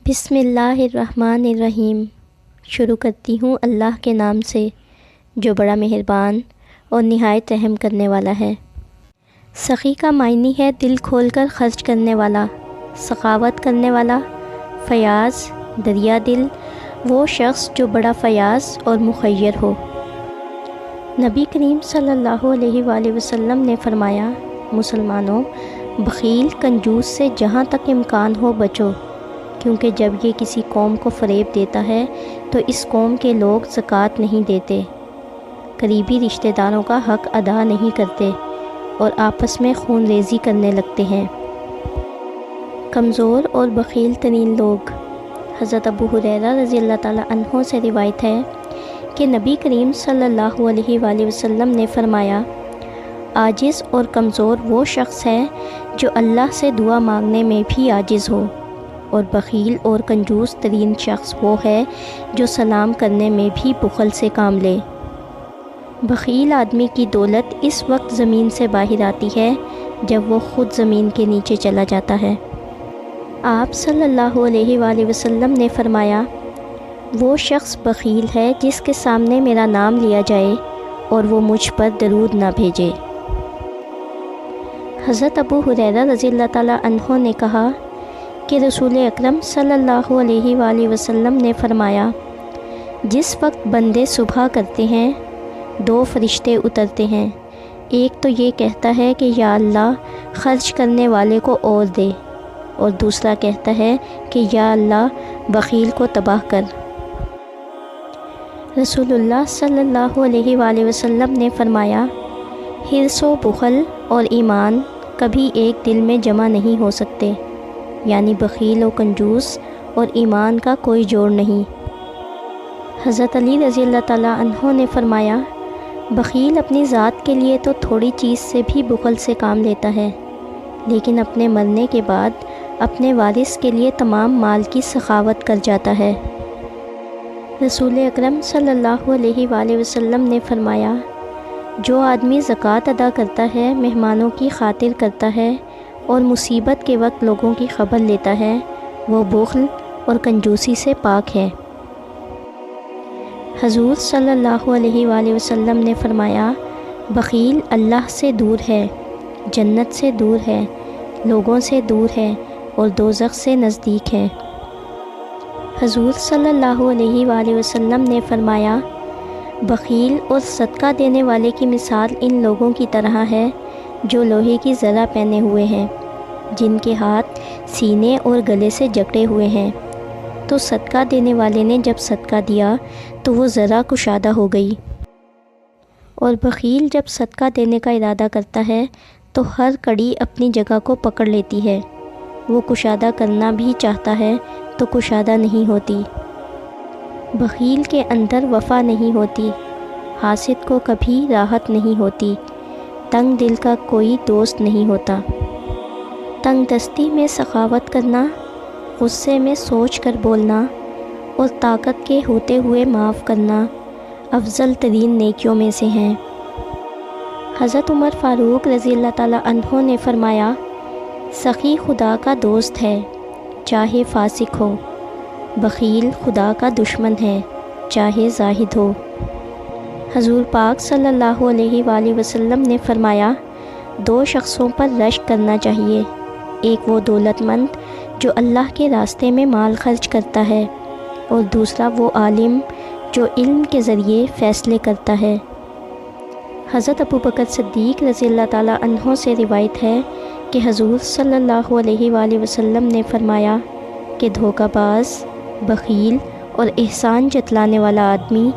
بسم اللہ الرحمن الرحیم۔ شروع کرتی ہوں اللہ کے نام سے جو بڑا مہربان اور نہایت رحم کرنے والا ہے۔ سخی کا معنی ہے دل کھول کر خرچ کرنے والا، سخاوت کرنے والا۔ فیاض دریا دل، وہ شخص جو بڑا فیاض اور مخیر ہو۔ نبی کریم صلی اللہ علیہ وآلہ وسلم نے فرمایا، مسلمانوں، بخیل کنجوس سے جہاں تک امکان ہو بچو، کیونکہ جب یہ کسی قوم کو فریب دیتا ہے تو اس قوم کے لوگ زکوٰۃ نہیں دیتے، قریبی رشتہ داروں کا حق ادا نہیں کرتے اور آپس میں خون ریزی کرنے لگتے ہیں۔ کمزور اور بخیل ترین لوگ۔ حضرت ابو ہریرہ رضی اللہ تعالیٰ عنہ سے روایت ہے کہ نبی کریم صلی اللہ علیہ وآلہ وسلم نے فرمایا، عاجز اور کمزور وہ شخص ہے جو اللہ سے دعا مانگنے میں بھی عاجز ہو، اور بخیل اور کنجوس ترین شخص وہ ہے جو سلام کرنے میں بھی بخل سے کام لے۔ بخیل آدمی کی دولت اس وقت زمین سے باہر آتی ہے جب وہ خود زمین کے نیچے چلا جاتا ہے۔ آپ صلی اللہ علیہ وآلہ وسلم نے فرمایا، وہ شخص بخیل ہے جس کے سامنے میرا نام لیا جائے اور وہ مجھ پر درود نہ بھیجے۔ حضرت ابو ہریرہ رضی اللہ تعالیٰ عنہ نے کہا کہ رسول اکرم صلی اللہ علیہ وآلہ وسلم نے فرمایا، جس وقت بندے صبح کرتے ہیں، دو فرشتے اترتے ہیں، ایک تو یہ کہتا ہے کہ یا اللہ خرچ کرنے والے کو اور دے، اور دوسرا کہتا ہے کہ یا اللہ بخیل کو تباہ کر۔ رسول اللہ صلی اللہ علیہ وآلہ وسلم نے فرمایا، حرص و بخل اور ایمان کبھی ایک دل میں جمع نہیں ہو سکتے، یعنی بخیل و کنجوس اور ایمان کا کوئی جوڑ نہیں۔ حضرت علی رضی اللہ تعالیٰ عنہ نے فرمایا، بخیل اپنی ذات کے لیے تو تھوڑی چیز سے بھی بخل سے کام لیتا ہے، لیکن اپنے مرنے کے بعد اپنے وارث کے لیے تمام مال کی سخاوت کر جاتا ہے۔ رسول اکرم صلی اللہ علیہ وآلہ وسلم نے فرمایا، جو آدمی زکوٰۃ ادا کرتا ہے، مہمانوں کی خاطر کرتا ہے اور مصیبت کے وقت لوگوں کی خبر لیتا ہے، وہ بخل اور کنجوسی سے پاک ہے۔ حضور صلی اللہ علیہ وآلہ وسلم نے فرمایا، بخیل اللہ سے دور ہے، جنت سے دور ہے، لوگوں سے دور ہے اور دوزخ سے نزدیک ہے۔ حضور صلی اللہ علیہ وآلہ وسلم نے فرمایا، بخیل اور صدقہ دینے والے کی مثال ان لوگوں کی طرح ہے جو لوہے کی زرہ پہنے ہوئے ہیں، جن کے ہاتھ سینے اور گلے سے جکڑے ہوئے ہیں، تو صدقہ دینے والے نے جب صدقہ دیا تو وہ زرہ کشادہ ہو گئی، اور بخیل جب صدقہ دینے کا ارادہ کرتا ہے تو ہر کڑی اپنی جگہ کو پکڑ لیتی ہے، وہ کشادہ کرنا بھی چاہتا ہے تو کشادہ نہیں ہوتی۔ بخیل کے اندر وفا نہیں ہوتی، حاسد کو کبھی راحت نہیں ہوتی، تنگ دل کا کوئی دوست نہیں ہوتا۔ تنگ دستی میں سخاوت کرنا، غصے میں سوچ کر بولنا اور طاقت کے ہوتے ہوئے معاف کرنا افضل ترین نیکیوں میں سے ہیں۔ حضرت عمر فاروق رضی اللہ تعالیٰ عنہ نے فرمایا، سخی خدا کا دوست ہے چاہے فاسق ہو، بخیل خدا کا دشمن ہے چاہے زاہد ہو۔ حضور پاک صلی اللہ علیہ وآلہ وسلم نے فرمایا، دو شخصوں پر رشک کرنا چاہیے، ایک وہ دولت مند جو اللہ کے راستے میں مال خرچ کرتا ہے، اور دوسرا وہ عالم جو علم کے ذریعے فیصلے کرتا ہے۔ حضرت ابو بکر صدیق رضی اللہ تعالیٰ عنہ سے روایت ہے کہ حضور صلی اللہ علیہ وآلہ وسلم نے فرمایا کہ دھوکہ باز، بخیل اور احسان جتلانے والا آدمی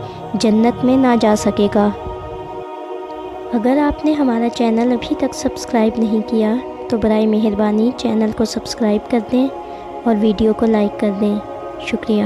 جنت میں نہ جا سکے گا۔ اگر آپ نے ہمارا چینل ابھی تک سبسکرائب نہیں کیا تو برائے مہربانی چینل کو سبسکرائب کر دیں اور ویڈیو کو لائک کر دیں۔ شکریہ۔